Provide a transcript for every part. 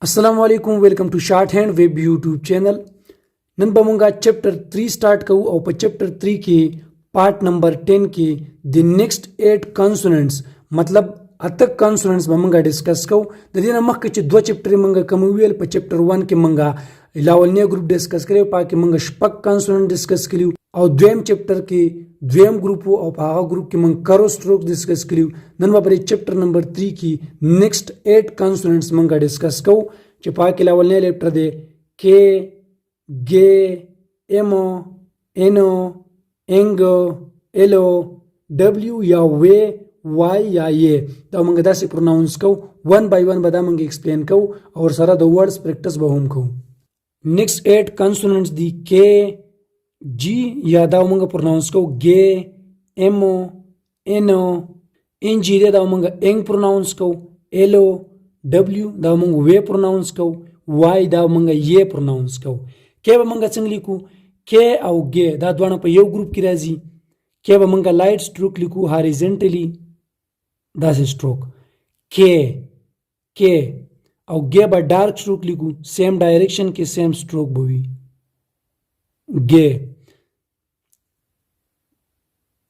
अस्सलाम वालेकुम welcome to short hand web YouTube channel नन बमुंगा चैप्टर 3 स्टार्ट कऊ और चैप्टर 3 के पार्ट नंबर 10 के द नेक्स्ट 8 कॉन्सोनेंट्स मतलब अतक कॉन्सोनेंट्स बमुंगा डिस्कस कऊ ददिना मख के दो चैप्टर मंगा कमुवेल प चैप्टर 1 के मंगा लावलने ग्रुप डिस्कस करे पा के मंगा शपक कॉन्सोनेंट डिस्कस करियो और द्वयम चैप्टर के द्वयम ग्रुप और पाहा ग्रुप के मंग करो स्ट्रोक डिस्कस करियो नन बापर चैप्टर नंबर 3 की नेक्स्ट 8 कॉन्सोनेंट्स मंगा डिस्कस कऊ चपा के लावलने लेटर दे के गे एमो एनो एंगो एलो डब्ल्यू या वे वाई या ये तो मंग दासी प्रोनाउंस कऊ वन बाय वन बदा मंग एक्सप्लेन कऊ और सारा द वर्ड्स प्रैक्टिस बहुम कऊ नेक्स्ट 8 कॉन्सोनेंट्स दी के जी या दाव मंग प्रोनाउंस कऊ गे एमो एनो इन जी दे दाव मंग एंग प्रोनाउंस कऊ एलो डब्ल्यू दाव मंग वे प्रोनाउंस कऊ वाई दाव मंग ये प्रोनाउंस कऊ के मंग चंगली को के औ गे दा द्वाना प यो ग्रुप की राजी के मंग लाइट स्ट्रोक लिखू हॉरिजॉन्टली दास स्ट्रोक के औ गे बा डार्क स्ट्रोक लिखू सेम डायरेक्शन के सेम स्ट्रोक भवी गे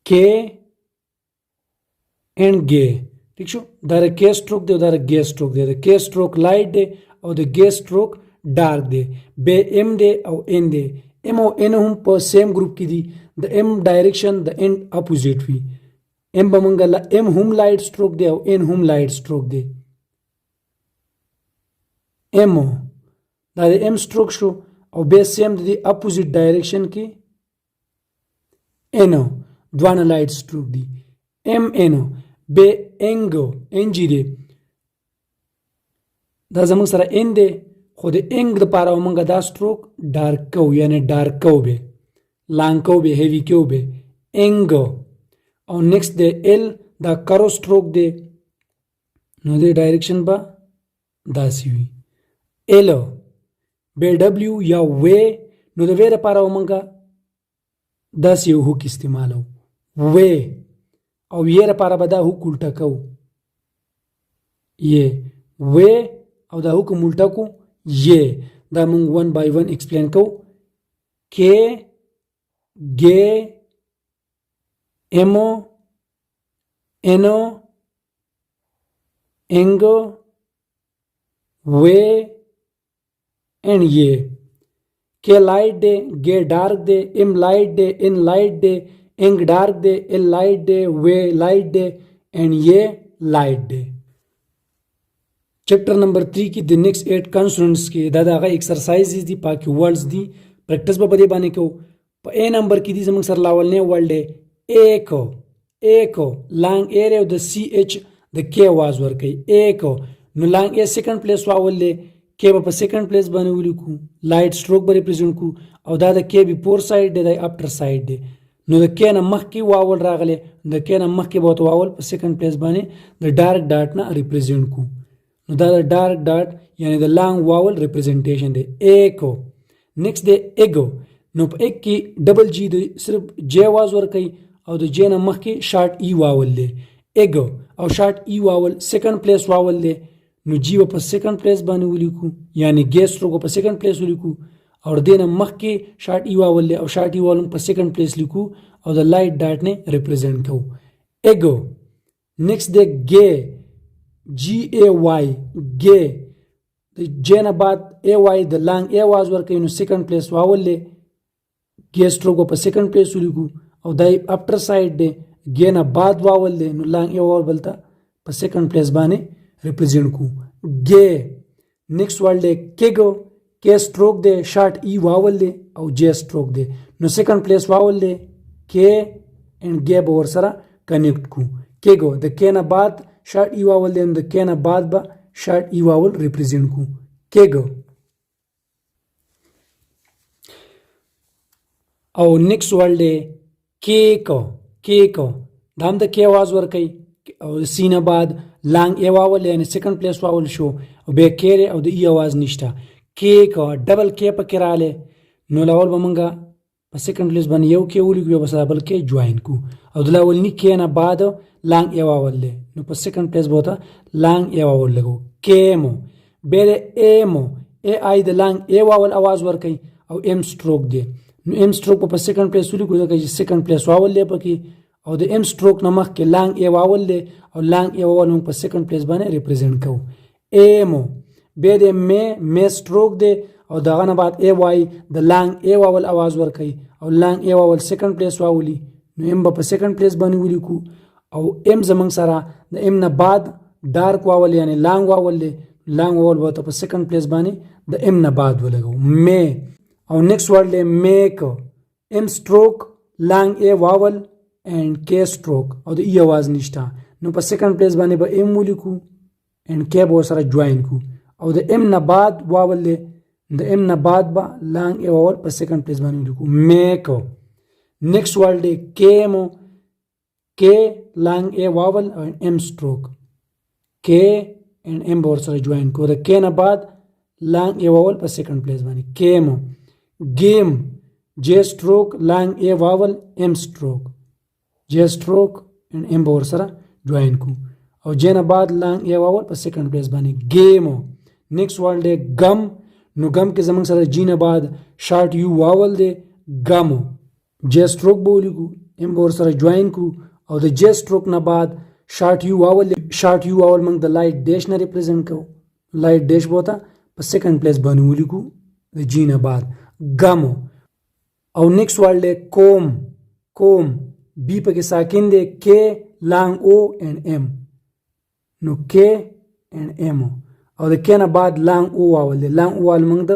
के एंड गे ठीक छो दारे के स्ट्रोक दे दारे गे स्ट्रोक दे के स्ट्रोक लाइट दे और द गे स्ट्रोक डार्क दे बे एम दे और एन दे एम और एन हम पर सेम ग्रुप की दी द एम डायरेक्शन द एंड अपोजिट भी एम बमंगला एम हम लाइट स्ट्रोक दे और एन हम लाइट स्ट्रोक दे एम दारे एम स्ट्रोक शो और बे सेम दी अपोजिट डायरेक्शन की एनो द्वाना लाइट स्ट्रोक दी एम एनो बे एंगो एनजी दे दा जमंग सरा एन दे खुद एंग द पारा मंगा दा स्ट्रोक डार्क कौ यानी डार्क कौ बे लॉन्ग कौ बे हेवी क्यों बे एंगो और नेक्स्ट दे एल दा करो स्ट्रोक दे नो दे डायरेक्शन बा दासी हुई एलो बे डब्ल्यू या वे नो दे वेरे पारा मंगा दासी हुक इस्तेमाल हो वे और ये रे पारा बदा हुक उल्टा कौ ये वे और दा हुक उल्टा को ये दा मंग वन बाय वन एक्सप्लेन कौ के गे एमो एनो एंगो वे एंड ये के लाइट दे गे डार्क दे एम लाइट दे इन लाइट दे एंग डार्क दे एल लाइट दे वे लाइट दे एंड ये लाइट दे चैप्टर नंबर 3 की द नेक्स्ट 8 कॉन्सोनेंट्स के दादा का एक्सरसाइज दी पाकि वर्ड्स दी प्रैक्टिस बदे बाने को ए नंबर की दी जमंग सर लावल ने वर्ड एको लांग ए रे द सी एच द के वाज वर कई एको नु लांग ए सेकंड प्लेस वावल ले के बप सेकंड प्लेस बने उली को लाइट स्ट्रोक ब रिप्रेजेंट को और दादा के भी फोर साइड दे आफ्टर साइड दे नु द के न मख की वावल रागले द के न मख के बहुत वावल सेकंड प्लेस बने द डार्क डॉट ना रिप्रेजेंट को नु दादा डार्क डॉट यानी द लॉन्ग वावल रिप्रेजेंटेशन दे एको नेक्स्ट दे एगो नु एक की डबल जी दे सिर्फ जे वाज वर कई और द जे न मख के शॉर्ट ई वावल ले एगो और शॉर्ट ई वावल सेकंड प्लेस वावल ले नु जी व सेकंड प्लेस बने उली को यानी गे स्ट्रोक पर सेकंड प्लेस उली को और देना मख के शॉर्ट ई वावल ले और शॉर्ट ई वावल पर सेकंड प्लेस लिखू और द लाइट डॉट ने रिप्रेजेंट करो एगो नेक्स्ट दे गे जी ए वाई गे जे न बाद ए वाई द लॉन्ग ए वाज वर कई सेकंड प्लेस वावल ले गे स्ट्रोक पर सेकंड प्लेस उली को और दाई आफ्टर साइड दे गे न बाद वावल ले नु लॉन्ग ए वावल बलता पर सेकंड प्लेस बाने रिप्रेजेंट को गे नेक्स्ट वर्ड दे केगो के स्ट्रोक दे शॉर्ट ई वावल दे और जे स्ट्रोक दे नो सेकंड प्लेस वावल दे के एंड गे बोर सरा कनेक्ट को केगो द के ना बाद शॉर्ट ई वावल दे द के ना बाद बा शॉर्ट ई वावल रिप्रेजेंट को केगो और नेक्स्ट वर्ड दे केको धाम द के आवाज वर कई और सीना बाद लांग ए वावल यानी सेकंड प्लेस वावल शो बे केरे और द ई आवाज निष्ठा केक डबल के पकेराले नो लावल बमंगा सेकंड प्लेस बन येव के उली के बस डबल के ज्वाइन को और लावल नि के ना बाद लांग ए वावल ले नो सेकंड प्लेस बोता लांग ए वावल लगो केमो بیره ایمو ای آی د لانګ ای واول आवाज ورکي او ام سټروک دی نو ام سټروک په سیکنډ پلیس ولیکو ځکه چې سیکنډ پلیس واول دی پکې او د ام سټروک نه مخکې لانګ ای واول دی او لانګ ای واول موږ په سیکنډ پلیس باندې ریپرزینټ کوو ایمو بیا د می سټروک دی او دغه نه بعد ای وای د لانګ ای واول आवाज ورکي او لانګ ای واول سیکنډ پلیس واولي نو ام په سیکنډ پلیس باندې ولیکو او ام زمنګ سره د ام نه بعد ډارک واول یعنی لانګ واول دی لانګ واول به په سیکنډ پلیس باندې د ام نه بعد ولګو می او نیکسٹ ورډ دی میک ام سټروک لانګ ای واول اینڈ کے سټروک او د ای आवाज نشته نو په سیکنډ پلیس باندې به ام ولیکو اینڈ کے به سره جوائن کو او د ام نه بعد واول دی د ام نه بعد به لانګ ای واول په سیکنډ پلیس باندې ولیکو میک نیکسٹ ورډ دی کیمو کے لانګ ای واول او ام سټروک کے and m به ورسره جوائن کو د کې نه بعد لانګ ای واول په سیکنډ پلیس باندې کیمو گیم جے سټروک لانګ ای واول ام سټروک جے سټروک and m به ورسره جوائن کو او جے نه بعد لانګ ای واول په سیکنډ پلیس باندې گیمو نیکسٹ ورډ دی غم نو غم کې زمونږ سره جی نه بعد شارټ یو واول دی غمو جے سټروک به ولیکو ام به ورسره جوائن کو او د جے سټروک نه بعد شارټ یو اول موږ د لایټ ډیش نه ریپرزینټ کوو لایټ ډیش بوته په سیکنډ پلیس باندې ولیکو د جی نه بعد غمو او نیکسٹ ورډ دی کوم بی پکې ساکن دی کې لانګ او اینڈ ام نو کې اینڈ ام او د کې نه بعد لانګ او واول دی لانګ او واول موږ د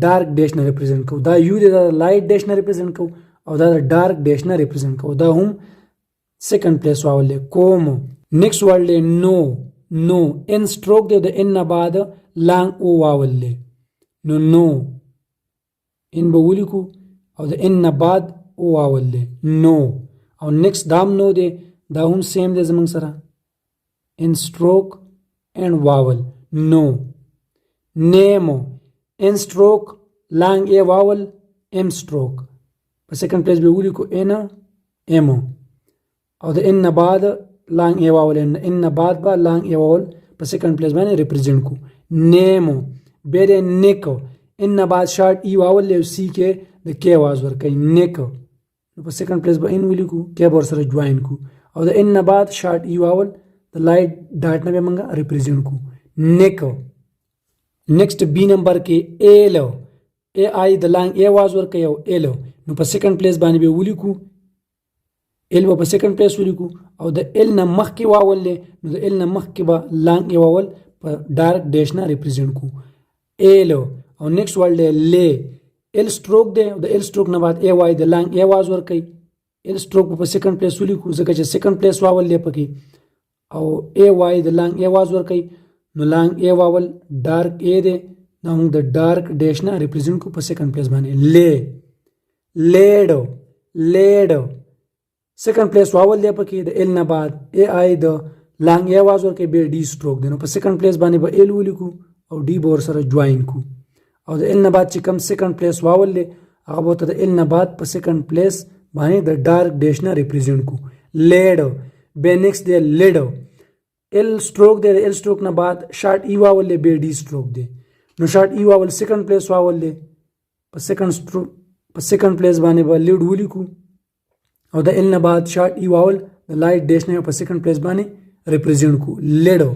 ډارک ډیش نه ریپرزینټ کوو دا یو دی د لایټ ډیش نه ریپرزینټ کوو او دا د ډارک ډیش نه ریپرزینټ کوو دا هم سیکنډ پلیس واول دی کومو نیکسٹ ورډ دی نو ان سټروک دی د ان نه بعد لانګ او واول دی نو ان به ولیکو او د ان نه بعد او واول دی نو او نیکسٹ دام نو دی دا هم سیم دی زمونږ سره ان سټروک اینڈ واول نو نیمو ان سټروک لانګ ای واول ام سټروک په سیکنډ پلیس به ولیکو ان ایمو او د ان نه بعد لانګ ای واول ان نه بعد به لانګ ای واول په سیکنډ پلیس باندې ریپرزینټ کو نیمو بیره نیکو ان نه بعد شارټ ای واول له سی کې د کې आवाज ورکړي نیکو نو په سیکنډ پلیس به ان ولیکو کې به سره جوائن کو او د ان نه بعد شارټ ای واول د لایټ ډاټ نه به موږ ریپرزینټ کو نیکو نیکسٹ بی نمبر کې ایلو ای آی د لانګ ای आवाज ورکړي او ایلو نو په سیکنډ پلیس باندې به ولیکو ال په سیکنډ پلیس ولیکو او د ال نه مخکې واول دی نو د ال نه مخکې به لانګ ای واول په ډارک ډیش نه ریپرزینټ کو ایلو او نیکسٹ ورډ دی لے ال سټروک دی او د ال سټروک نه بعد ای وای د لانګ ای आवाज ورکړي ال سټروک په سیکنډ پلیس ولیکو ځکه چې سیکنډ پلیس واول دی پکې او ای وای د لانګ ای आवाज ورکړي نو لانګ ای واول ډارک ای دی نو موږ د ډارک ډیش نه ریپرزینټ کو په سیکنډ پلیس باندې لیډو سیکنډ پلیس واول دی پکې د ال نه بعد ای آی د لانګ ای आवाज ورکړي به ډی سټروک دی نو په سیکنډ پلیس باندې به ال ولیکو او ډی به ورسره جوائن کو او د ال نه بعد چې کم سیکنډ پلیس واول دی هغه به د ال نه بعد په سیکنډ پلیس باندې د ډارک ډیش نه ریپرزینټ کو لیډو به نیکسٹ دی لیډو ال سټروک دی د ال سټروک نه بعد شارټ ای واول دی به ډی سټروک دی نو شارټ ای واول سیکنډ پلیس واول دی په سیکنډ پلیس باندې به لیډ ولیکو او د ال نه بعد شارټ ای واول د لایټ ډیش نه په سیکنډ پلیس باندې ریپرزینټ کو لیډو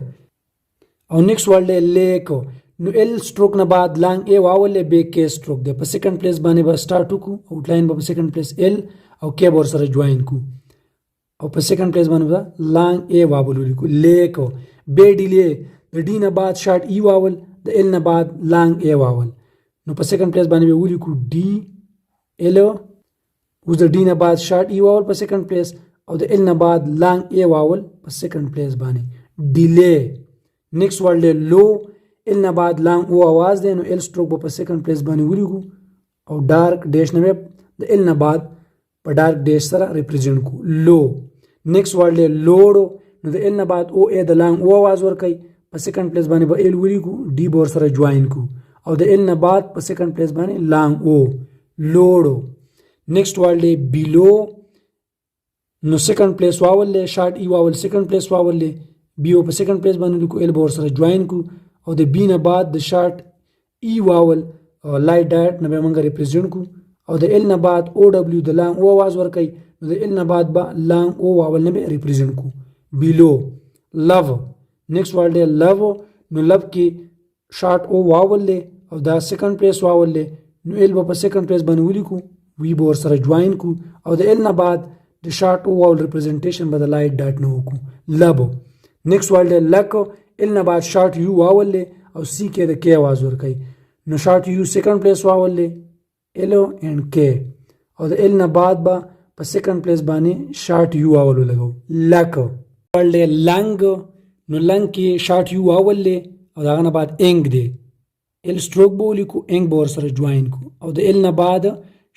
او نیکسٹ ورډ دی لیکو نو ال سټروک نه بعد لانګ ای واول به کې سټروک دی په سیکنډ پلیس باندې به سٹارټ کو آوټ لاین به په سیکنډ پلیس ال او کې ور سره جوائن کو او په سیکنډ پلیس باندې به لانګ ای واول ولیکو لیکو به ډیلی د ډی نه بعد شارټ ای واول د ال نه بعد لانګ ای واول نو په سیکنډ پلیس باندې به ولیکو ډی ال اوس د ډی نه بعد شارټ ای واول په سیکنډ پلیس او د ال نه بعد لانګ ای واول په سیکنډ پلیس باندې ډیلی نیکسٹ ورډ دی لو ال نه بعد لانګ او आवाज دی نو ال سټروک په سیکنډ پلیس باندې ولیکو او ډارک ډیش نه د ال نه بعد په ډارک ډیش سره ریپرزینټ کو لو نیکسٹ ورډ دی لوډو نو د ال نه بعد او ای د لانګ او आवाज ورکړي په سیکنډ پلیس باندې به ال ولیکو ډی بور سره جوائن کو او د ال نه بعد په سیکنډ پلیس باندې لانګ او لوډو نیکسٹ ورډ دی بیلو نو سیکنډ پلیس واول له شارټ ای واول سیکنډ پلیس واول له بی او په سیکنډ پلیس باندې لیکو ال بور سره جوائن کو او د بی نه بعد د شارټ ای واول لایټ ډاټ نه به موږ ریپرزینټ کو او د ال نه بعد او دبلیو د لانګ او आवाज ورکي نو د ال نه بعد به لانګ او واول نه به ریپرزینټ کو بیلو لو نیکسٹ ورډ دی لو نو لو کې شارټ او واول له او دا سیکنډ پلیس واول له نو ال په سیکنډ پلیس باندې ولیکو وی به ور سره جوائن کو او د ال نه بعد د شارټ او واول ریپرزنټیشن به د لایټ ډاټ نه وکړو لبو نیکسٹ ورډ دی لکو ال نه بعد شارټ یو واول له او سی کې د کې आवाज ورکي نو شارټ یو سیکنډ پلیس واول له ال اینڈ کې او د ال نه بعد به په سیکنډ پلیس باندې شارټ یو واول لګو لکو ورډ دی لنګ نو لنګ کې شارټ یو واول له او داغه نه بعد انګ دی ال سټروک به ولیکو انګ به ور سره جوائن کو او د ال نه بعد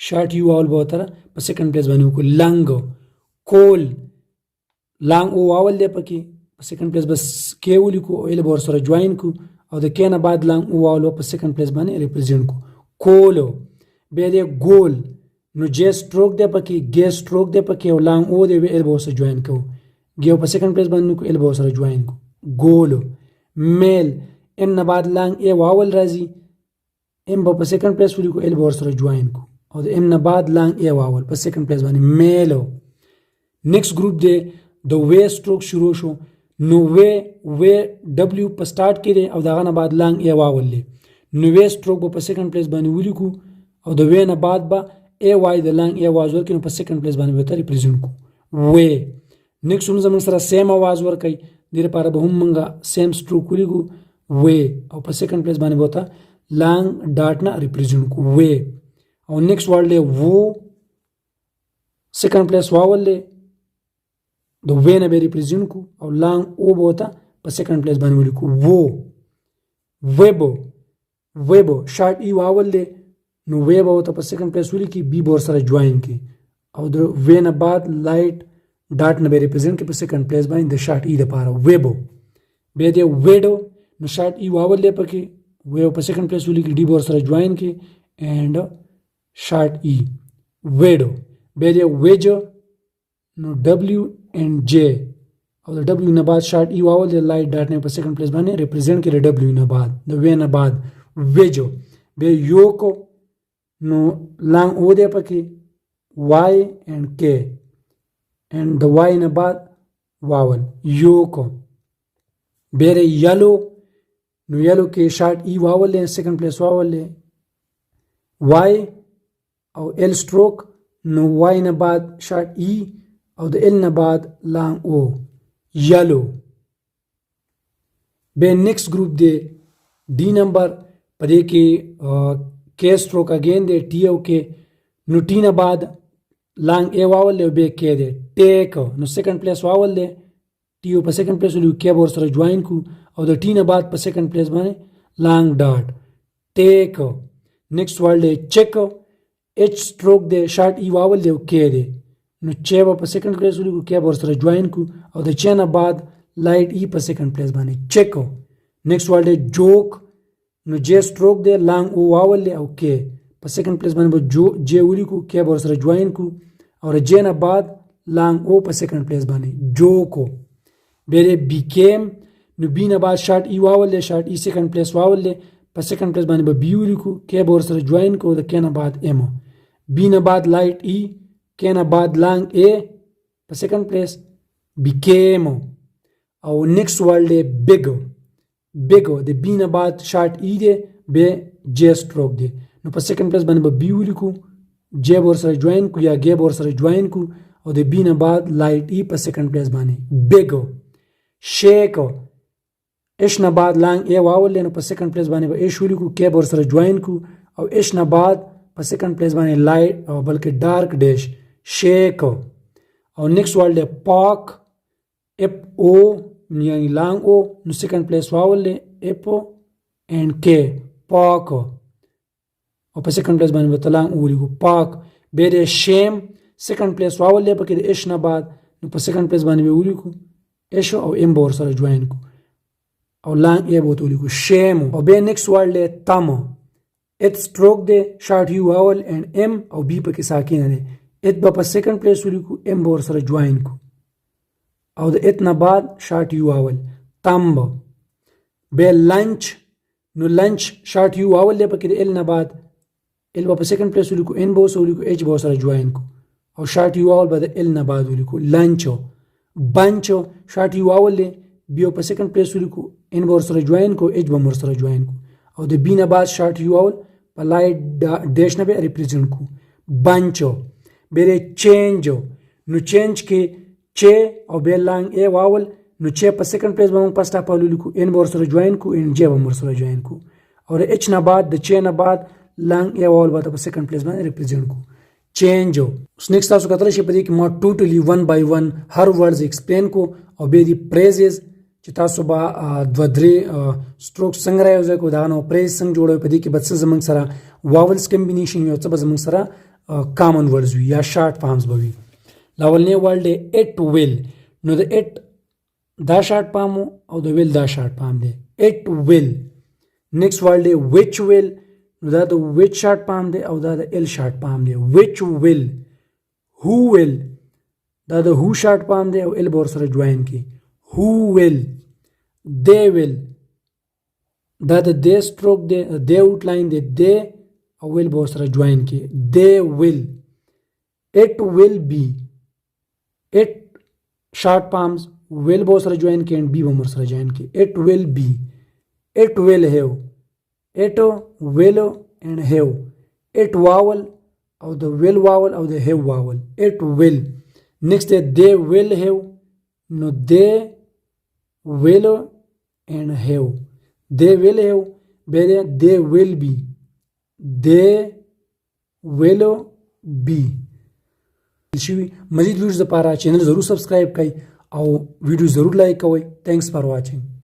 شارټ یو واول به تر په سیکنډ پلیس باندې وکړو لنګ کول لانګ او واول دی پکې په سیکنډ پلیس بس کې ولیکو او ال به ور سره جوائن کو او د کې نه بعد لانګ او واول په سیکنډ پلیس باندې ریپرزینټ کو کولو به دی ګول نو جے سټروک دی پکې ګې سټروک دی پکې او لانګ او دی ال به ور سره جوائن کو ګیو په سیکنډ پلیس باندې کو ال به ور سره جوائن کو ګولو میل ام نه بعد لانګ ای واول راځي ام په سیکنډ پلیس ولیکو ال به ور سره جوائن کو او د ام نه بعد لانګ ای واول په سیکنډ پلیس باندې میلو نیکسٹ گروپ دی د وی سټروک شروع شو نو وی ډبلیو په سٹارټ کې دی او داغه نه بعد لانګ ای واول دی نو وی سټروک په سیکنډ پلیس باندې ولیکو او د وی نه بعد به ای وای د لانګ ای आवाज ورکړي په سیکنډ پلیس باندې به ریپرزینټ کو وی نیکسٹ هم زموږ سره سیم आवाज ورکړي د لپاره به هم موږ سیم سټروک ولیکو وی او په سیکنډ پلیس باندې وته لانګ ډاټ نه ریپرزینټ کو وی او نیکسٹ ورډ له وو سیکنډ پلیس واول له د وی نه به ریپرزینټ کو او لانګ او بوته په سیکنډ پلیس باندې ولیکو وو ویبو شارټ ای واول له نو وی به وته په سیکنډ پلیس ولیکي بی بور سره جوائن کی او د وی نه بعد لایټ ډاټ نه به ریپرزینټ کی په سیکنډ پلیس باندې د شارټ ای لپاره ویبو به دی ویډو نو شارټ ای واول له پکې وی په سیکنډ پلیس ولیکي ډی بور سره جوائن کی اینڈ شارټ ای ویډو به دی ویجو نو ډبلیو اینڈ جے او د ډبلیو نه بعد شارټ ای واول د لایټ ډاټ نه په سیکنډ پلیس باندې ریپرزینټ کړي ډبلیو نه بعد د وی نه بعد ویجو به یوکو نو لانګ او دی پکې وای اینڈ کے اینڈ د وای نه بعد واول یوکو بیره یلو نو یلو کې شارټ ای واول له سیکنډ پلیس واول له وای او ال سټروک نو وای نه بعد شارټ ای او د ال نه بعد لانګ او یلو به نیکسٹ گروپ دی डी نمبر پدې کې کے سټروک اگین دی ټی او کې نو ټی نه بعد لانګ ای واول له به کې دی ټیک نو سیکنډ پلیس واول دی ټی او په سیکنډ پلیس ولې کې ور سره جوائن کو او د ټی نه بعد په سیکنډ پلیس باندې لانګ ډاټ ټیک نیکسٹ ورډ چیک ایچ سټروک دی شارټ ای واول دی کې دی نو چې په سیکنډ پلیس ولې کې ور سره جوائن کو او د چې نه بعد لایټ ای په سیکنډ پلیس باندې چیک نیکسٹ ورډ جوک نو جے سټروک دی لانګ او واول دی او کې په سیکنډ پلیس باندې جو جے ولیکو کې ور سره جوائن کو او جے نه بعد لانګ او په سیکنډ پلیس باندې جوکو بیره بیکیم نو بی نه بعد شارټ ای واول دی شارټ ای سیکنډ پلیس واول دی په سیکنډ پلیس باندې به بی ولیکو کې ور سره جوائن کو د کې نه بعد ایم بی نه بعد لایټ ای کې نه بعد لانګ ای په سیکنډ پلیس بیکیم او نیکسٹ ورډ دی بیگو د بی نه بعد شارټ ای دی به جے سټروک دی نو په سیکنډ پلیس باندې به بی ولیکو جے ور سره جوائن کو یا ګې ور سره جوائن کو او د بی نه بعد لایټ ای په سیکنډ پلیس باندې بیگو شیکو اش نه بعد لانګ ای واول نو په سیکنډ پلیس باندې به اش ولیکو کې ور سره جوائن کو او اش نه بعد په سیکنډ پلیس باندې لایټ او بلکې ډارک ډیش شیکو او نیکسٹ ورډ پاک اف او یعنی لانګ او نو سیکنډ پلیس واول اف اینڈ کے پاک او په سیکنډ پلیس باندې به لانګ ولیکو پاک بیره شیم سیکنډ پلیس واول له پکې د اش نه بعد نو په سیکنډ پلیس باندې ولیکو اش او ام بور سره جوائن کو او لانګ ای بوت ولیکو شیم او به نیکسٹ ورډ له تم ات سټروک دی شارټ یو واول اینڈ ام او بی پکې ساکن دی ات په سیکنډ پلیس ولیکو ام بور سره جوائن کو او د ات نه بعد شارټ یو واول تمب به لنچ نو لنچ شارټ یو واول دی پکې د ال نه بعد ال به په سیکنډ پلیس ولیکو ان به اوس ولیکو ایچ به سره جوین کو او شارټ یو واول به د ال نه بعد ولیکو لنچو بنچو شارټ یو واول دی بیا په سیکنډ پلیس ولیکو ان به سره جوین کو ایچ به سره جوین کو او د بی نه بعد شارټ یو واول په لایټ ډیش نه به ریپرزینټ کو بنچو بیره چینجو نو چینج کې چې او بیا لانګ ای واول نو چې په سیکنډ پلیس به موږ پستا پالو لیکو ان به سره جوین کو ان جی به سره جوین کو او د ایچ نه بعد د چې نه بعد لانګ ای واول به په سیکنډ پلیس باندې ریپرزینټ کو چینجو اوس نیکسټ تاسو کتل شي په دې کې ما ټوټلی 1 بای 1 هر ورډز ایکسپلین کو او به دی پریزز چې تاسو به دو درې سټروک څنګه راوځي کو دا نو پریز څنګه جوړوي په دې کې بس زمنګ سره واولز کمبینیشن یو څه به زمنګ سره کامن ورډز وي یا شارټ فارمز به وي لاولنی ورډ اټ ویل نو د اټ دا شارټ فارم او د ویل دا شارټ فارم دی اټ ویل نیکسټ ورډ وچ ویل نو دا د وچ شارټ فارم دی او دا د ال شارټ فارم دی وچ ویل هو ویل دا د هو شارټ فارم دی او ال به سره جوین کی هو ویل دے ویل دا د دے سټروک دی دے آوټ لاین دی دے او ویل به سره جوین کی دے ویل اٹ ویل بی اٹ شارټ فارمز will به سره جوین کې and b به سره جوین کې it will be it will have it will and have it vowel او the will vowel او the have vowel it will next they will have no they will and have they will have better they will be they will be شوي مزید ویډیوز لپاره چینل ضرور سبسکرایب کړئ او ویډیو ضرور لایک کوئ. تھینکس فار واچینګ.